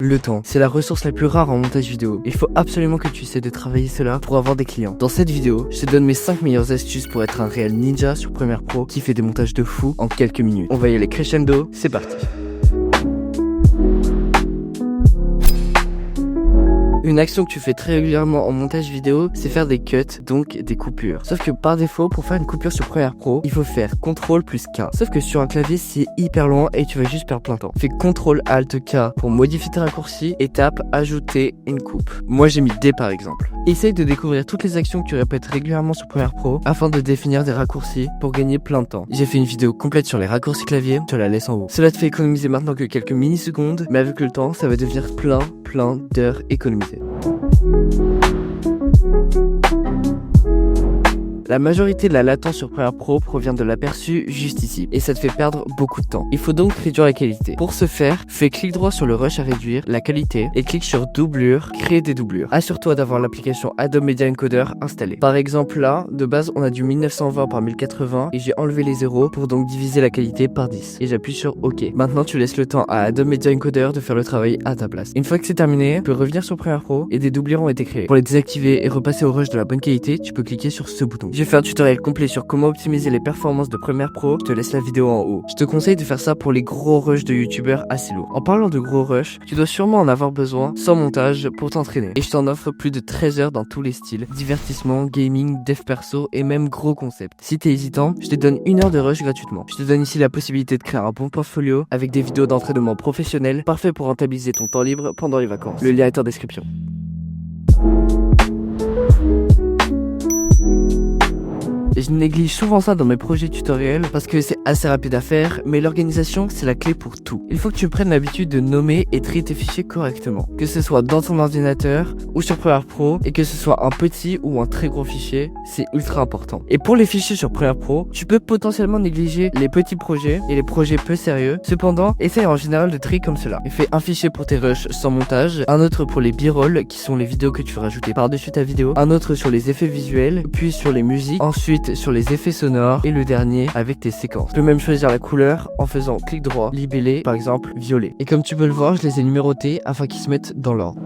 Le temps, c'est la ressource la plus rare en montage vidéo. Il faut absolument que tu essaies de travailler cela pour avoir des clients. Dans cette vidéo, je te donne mes 5 meilleures astuces pour être un réel ninja sur Premiere Pro qui fait des montages de fou en quelques minutes. On va y aller crescendo, c'est parti. Une action que tu fais très régulièrement en montage vidéo, c'est faire des cuts, donc des coupures. Sauf que par défaut, pour faire une coupure sur Premiere Pro, il faut faire CTRL plus K. Sauf que sur un clavier, c'est hyper loin et tu vas juste perdre plein de temps. Fais CTRL Alt K pour modifier tes raccourcis et tape ajouter une coupe. Moi j'ai mis D par exemple. Essaye de découvrir toutes les actions que tu répètes régulièrement sur Premiere Pro afin de définir des raccourcis pour gagner plein de temps. J'ai fait une vidéo complète sur les raccourcis clavier, je te la laisse en haut. Cela te fait économiser maintenant que quelques millisecondes, mais avec le temps, ça va devenir plein d'heures économisées. La majorité de la latence sur Premiere Pro provient de l'aperçu juste ici, et ça te fait perdre beaucoup de temps. Il faut donc réduire la qualité. Pour ce faire, fais clic droit sur le rush à réduire la qualité, et clique sur doublure, créer des doublures. Assure-toi d'avoir l'application Adobe Media Encoder installée. Par exemple là, de base on a du 1920 par 1080, et j'ai enlevé les zéros pour donc diviser la qualité par 10. Et j'appuie sur OK. Maintenant tu laisses le temps à Adobe Media Encoder de faire le travail à ta place. Une fois que c'est terminé, tu peux revenir sur Premiere Pro, et des doublures ont été créées. Pour les désactiver et repasser au rush de la bonne qualité, tu peux cliquer sur ce bouton. Je vais faire un tutoriel complet sur comment optimiser les performances de Premiere Pro, je te laisse la vidéo en haut. Je te conseille de faire ça pour les gros rushs de youtubeurs assez lourds. En parlant de gros rushs, tu dois sûrement en avoir besoin sans montage pour t'entraîner. Et je t'en offre plus de 13 heures dans tous les styles, divertissement, gaming, dev perso et même gros concept. Si t'es hésitant, je te donne 1 heure de rush gratuitement. Je te donne ici la possibilité de créer un bon portfolio avec des vidéos d'entraînement professionnel, parfait pour rentabiliser ton temps libre pendant les vacances. Le lien est en description. Et je néglige souvent ça dans mes projets tutoriels parce que c'est assez rapide à faire, mais l'organisation c'est la clé pour tout. Il faut que tu prennes l'habitude de nommer et trier tes fichiers correctement, que ce soit dans ton ordinateur ou sur Premiere Pro, et que ce soit un petit ou un très gros fichier, c'est ultra important. Et pour les fichiers sur Premiere Pro, tu peux potentiellement négliger les petits projets et les projets peu sérieux. Cependant, essaye en général de trier comme cela. Et fais un fichier pour tes rushs sans montage, un autre pour les b-rolls qui sont les vidéos que tu veux rajouter par-dessus ta vidéo, un autre sur les effets visuels, puis sur les musiques, ensuite sur les effets sonores et le dernier avec tes séquences. Tu peux même choisir la couleur en faisant clic droit, libellé, par exemple violet. Et comme tu peux le voir, je les ai numérotés afin qu'ils se mettent dans l'ordre.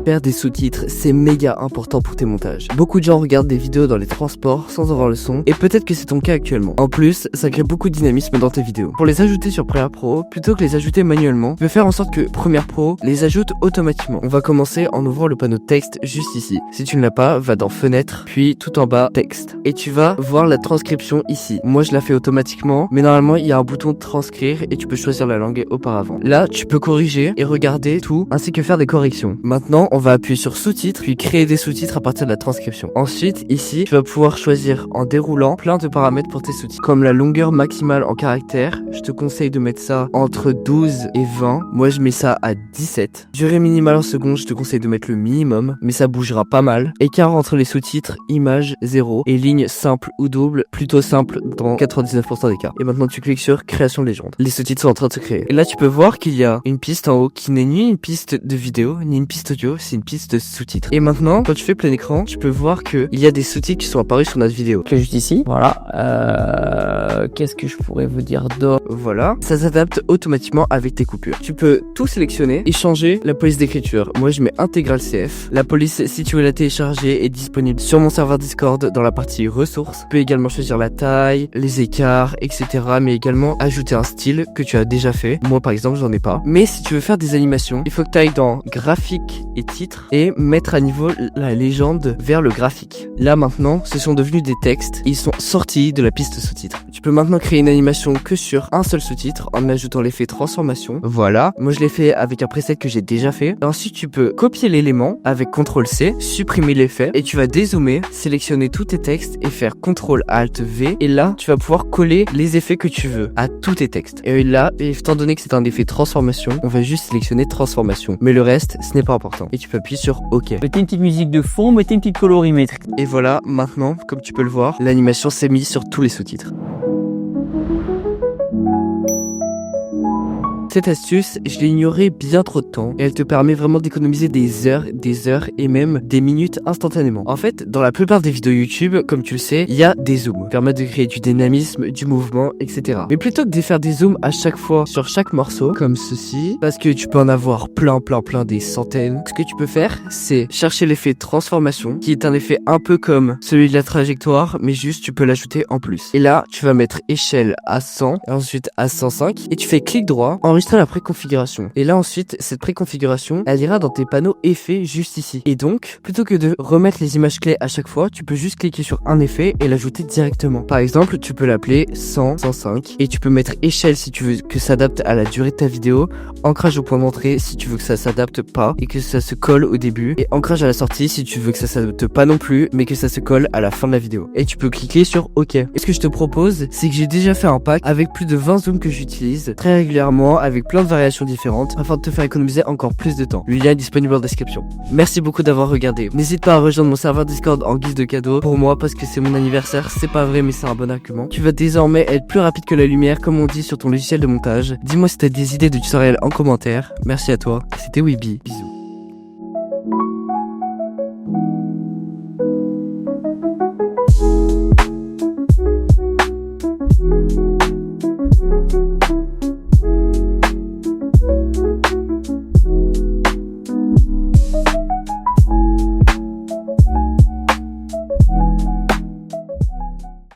Faire des sous-titres, c'est méga important pour tes montages. Beaucoup de gens regardent des vidéos dans les transports sans avoir le son, et peut-être que c'est ton cas actuellement. En plus, ça crée beaucoup de dynamisme dans tes vidéos. Pour les ajouter sur Premiere Pro, plutôt que les ajouter manuellement, tu peux faire en sorte que Premiere Pro les ajoute automatiquement. On va commencer en ouvrant le panneau texte juste ici. Si tu ne l'as pas, va dans Fenêtre, puis tout en bas, Texte. Et tu vas voir la transcription ici. Moi, je la fais automatiquement, mais normalement, il y a un bouton transcrire et tu peux choisir la langue auparavant. Là, tu peux corriger et regarder tout, ainsi que faire des corrections. Maintenant, on va appuyer sur sous-titres, puis créer des sous-titres à partir de la transcription. Ensuite, ici, tu vas pouvoir choisir en déroulant plein de paramètres pour tes sous-titres. Comme la longueur maximale en caractères, je te conseille de mettre ça entre 12 et 20. Moi, je mets ça à 17. Durée minimale en secondes, je te conseille de mettre le minimum, mais ça bougera pas mal. Écart entre les sous-titres, image 0. Et ligne simple ou double, plutôt simple dans 99% des cas. Et maintenant, tu cliques sur création de légende. Les sous-titres sont en train de se créer. Et là, tu peux voir qu'il y a une piste en haut qui n'est ni une piste de vidéo, ni une piste audio, c'est une piste de sous-titres. Et maintenant, quand tu fais plein écran, tu peux voir qu'il y a des sous-titres qui sont apparus sur notre vidéo. Que juste ici, voilà. Qu'est-ce que je pourrais vous dire d'autre? Voilà, ça s'adapte automatiquement avec tes coupures. Tu peux tout sélectionner et changer la police d'écriture. Moi, je mets intégral CF. La police, si tu veux la télécharger, est disponible sur mon serveur Discord dans la partie ressources. Tu peux également choisir la taille, les écarts, etc. Mais également ajouter un style que tu as déjà fait. Moi, par exemple, j'en ai pas. Mais si tu veux faire des animations, il faut que tu ailles dans graphique et titre et mettre à niveau la légende vers le graphique. Là maintenant, ce sont devenus des textes. Ils sont sortis de la piste sous-titres. Tu peux maintenant créer une animation que sur un seul sous-titre en ajoutant l'effet transformation. Voilà. Moi je l'ai fait avec un preset que j'ai déjà fait. Et ensuite tu peux copier l'élément avec CTRL-C, supprimer l'effet et tu vas dézoomer, sélectionner tous tes textes et faire CTRL-ALT-V. Et là, tu vas pouvoir coller les effets que tu veux à tous tes textes. Et là, étant donné que c'est un effet transformation, on va juste sélectionner transformation. Mais le reste, ce n'est pas important. Et tu peux appuyer sur OK. Mettez une petite musique de fond, mettez une petite colorimétrie. Et voilà, maintenant, comme tu peux le voir, l'animation s'est mise sur tous les sous-titres. Cette astuce, je l'ai ignorée bien trop de temps et elle te permet vraiment d'économiser des heures et même des minutes instantanément. En fait, dans la plupart des vidéos YouTube, comme tu le sais, il y a des zooms qui permettent de créer du dynamisme, du mouvement, etc. Mais plutôt que de faire des zooms à chaque fois sur chaque morceau, comme ceci, parce que tu peux en avoir plein, des centaines, ce que tu peux faire, c'est chercher l'effet transformation, qui est un effet un peu comme celui de la trajectoire, mais juste tu peux l'ajouter en plus. Et là, tu vas mettre échelle à 100, et ensuite à 105, et tu fais clic droit, enregistrer la préconfiguration. Et là ensuite, cette préconfiguration, elle ira dans tes panneaux effets juste ici. Et donc, plutôt que de remettre les images clés à chaque fois, tu peux juste cliquer sur un effet et l'ajouter directement. Par exemple, tu peux l'appeler 100, 105, et tu peux mettre échelle si tu veux que ça s'adapte à la durée de ta vidéo, ancrage au point d'entrée si tu veux que ça s'adapte pas et que ça se colle au début, et ancrage à la sortie si tu veux que ça s'adapte pas non plus mais que ça se colle à la fin de la vidéo. Et tu peux cliquer sur OK. Et ce que je te propose, c'est que j'ai déjà fait un pack avec plus de 20 zooms que j'utilise très régulièrement avec plein de variations différentes afin de te faire économiser encore plus de temps. Le lien est disponible en description. Merci beaucoup d'avoir regardé. N'hésite pas à rejoindre mon serveur Discord en guise de cadeau pour moi parce que c'est mon anniversaire. C'est pas vrai mais c'est un bon argument. Tu vas désormais être plus rapide que la lumière comme on dit sur ton logiciel de montage. Dis-moi si t'as des idées de tutoriels en commentaire. Merci à toi. C'était Weeby. Bisous.